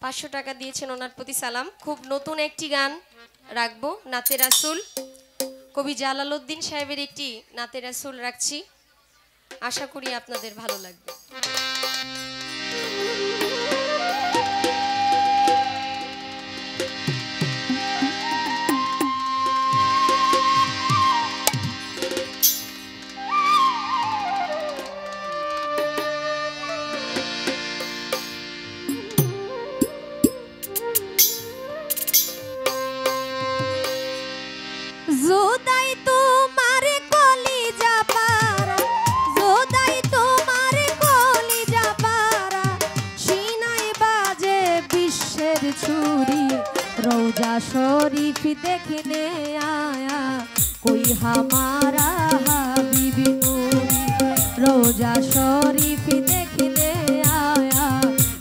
500 টাকা দিয়েছেন, ওনার প্রতি সালাম। খুব নতুন একটি গান রাখবো, নাতে রাসূল। কবি জালালউদ্দিন সাহেবের একটি নাতে রাসূল রাখছি, আশা করি আপনাদের ভালো লাগবে। रोजा शरीफ देखने आया कोई हमारा हबीबी नूरी, रोजा शरीफ देखने आया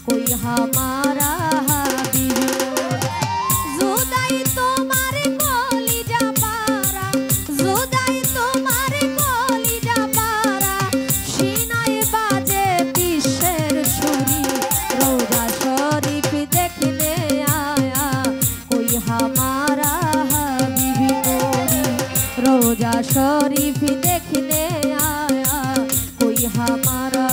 कोई हमारा हबीबी नूरी। जुदाई तुम्हारे कलिजा पारा, जुदाई तुम्हारे कलिजा पारा, सीनाय बाजे विषेर छुरी, रोजा शरीफ देखने हमारा हबीबी नूरी, रोजा शरीफ देखने आया कोई हमारा।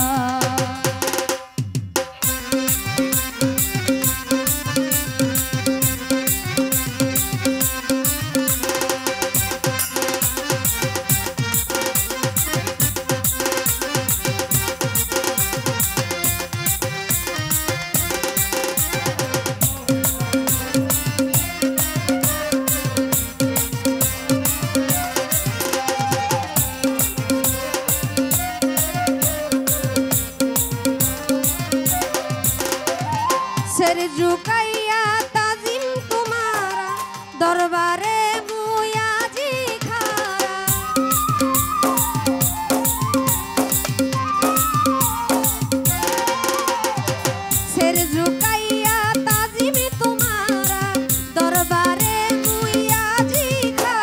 सिर झुकाइया ताजिम तुम्हारा दरबारे मुया जी खारा, सिर झुकाइया ताजिम तुम्हारा दरबारे मुया जी खा,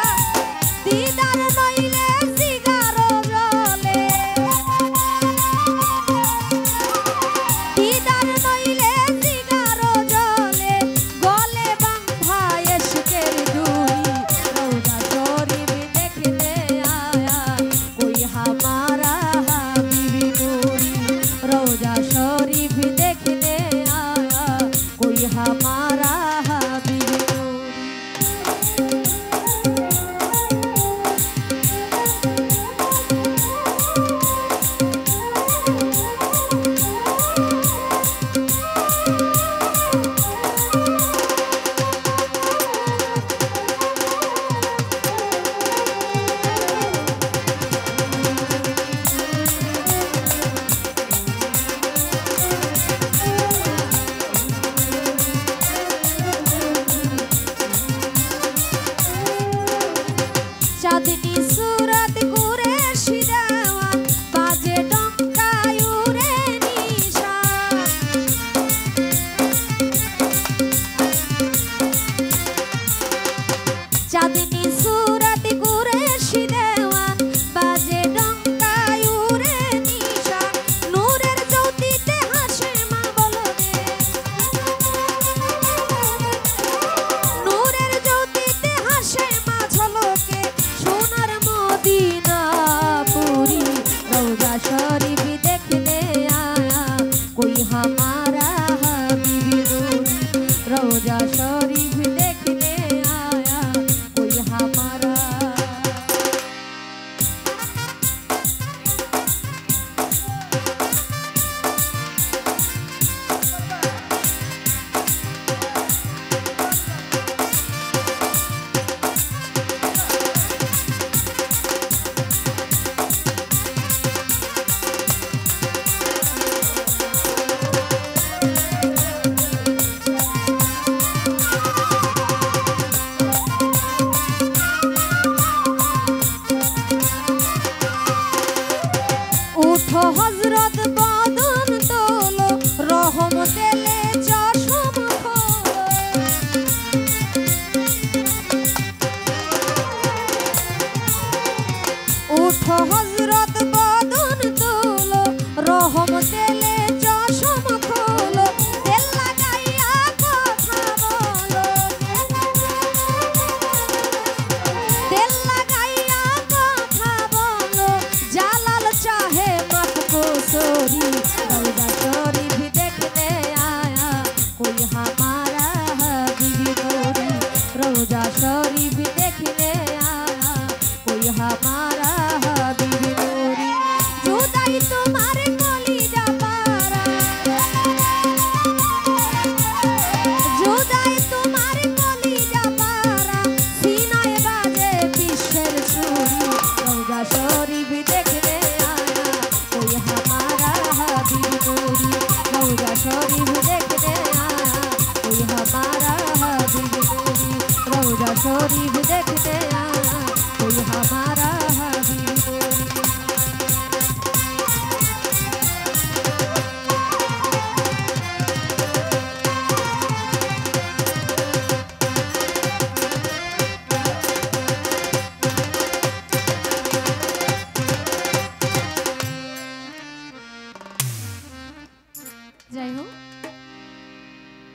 दीदार नइले सिगारो जले, दीदार नइले रोजा शरीफ देखने आया कोई हमारा हबीबी नूरी।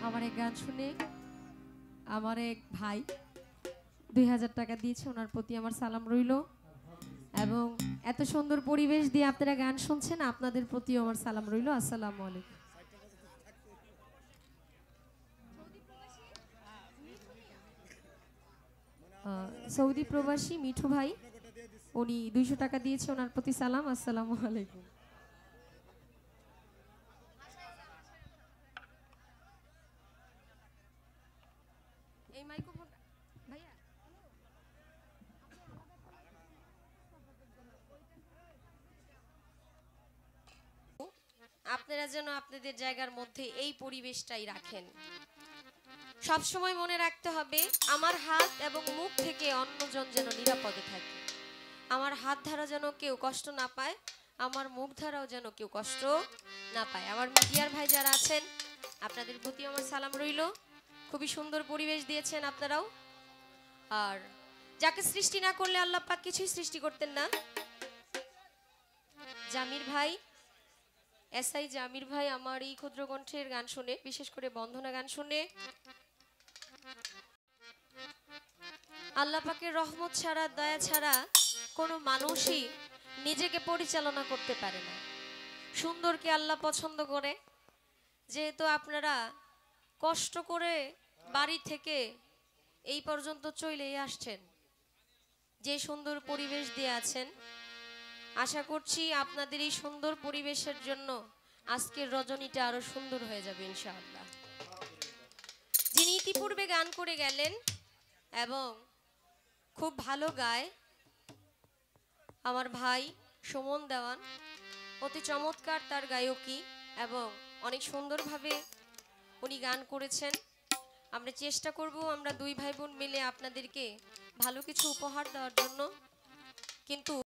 আমার এক গান শুনে আমার এক ভাই 2000 টাকা দিয়েছে, ওনার প্রতি আমার সালাম রইল। এবং এত সুন্দর পরিবেশ দিয়ে আপনারা গান শুনছেন, আপনাদের প্রতিও আমার সালাম রইল। আসসালামু আলাইকুম। সৌদি প্রবাসী মিঠু ভাই, উনি 200 টাকা দিয়েছে, ওনার প্রতি সালাম। আসসালামু আলাইকুম। এই মাইক্রোফোন ভাইয়া, আপনারা যেন আপনাদের জায়গার মধ্যে এই পরিবেশটাই রাখেন। সব সময় মনে রাখতে হবে আমার হাত এবং মুখ থেকে অন্যজন যেন নিরাপদে থাকে, আমার হাত ধারা যেন কেউ কষ্ট না পায়, আমার মুখ ধারাও যেন কেউ কষ্ট না পায়। আমার মিডিয়ার ভাই যারা আছেন আপনাদের প্রতি আমার সালাম রইল। খুবই সুন্দর পরিবেশ দিয়েছেন আপনারাও। আর যাকে সৃষ্টি না করলে আল্লাহ পাক কিছুই সৃষ্টি করতেন না। জামির ভাই, এসআই জামির ভাই আমার এই ক্ষুদ্র কণ্ঠের গান শুনে, বিশেষ করে বন্ধনা গান শুনে আল্লাহ পাকের রহমত ছাড়া, দয়া ছাড়া কোনো মানুষই নিজেকে পরিচালনা করতে পারে না। সুন্দরকে আল্লাহ পছন্দ করে। যেহেতু আপনারা কষ্ট করে বাড়ি থেকে এই পর্যন্ত চলেই আসছেন, যে সুন্দর পরিবেশ দিয়ে আছেন, আশা করছি আপনাদের এই সুন্দর পরিবেশের জন্য আজকের রজনীটা আরো সুন্দর হয়ে যাবে ইনশাআল্লাহ। যিনি ইতিপূর্বে গান করে গেলেন এবং খুব ভালো গায়, আমার ভাই সুমন দেওয়ান, অতি চমৎকার তার গায়কী এবং অনেক সুন্দরভাবে উনি গান করেছেন। আমরা চেষ্টা করব আমরা দুই ভাই বোন মিলে আপনাদেরকে ভালো কিছু উপহার দেওয়ার জন্য, কিন্তু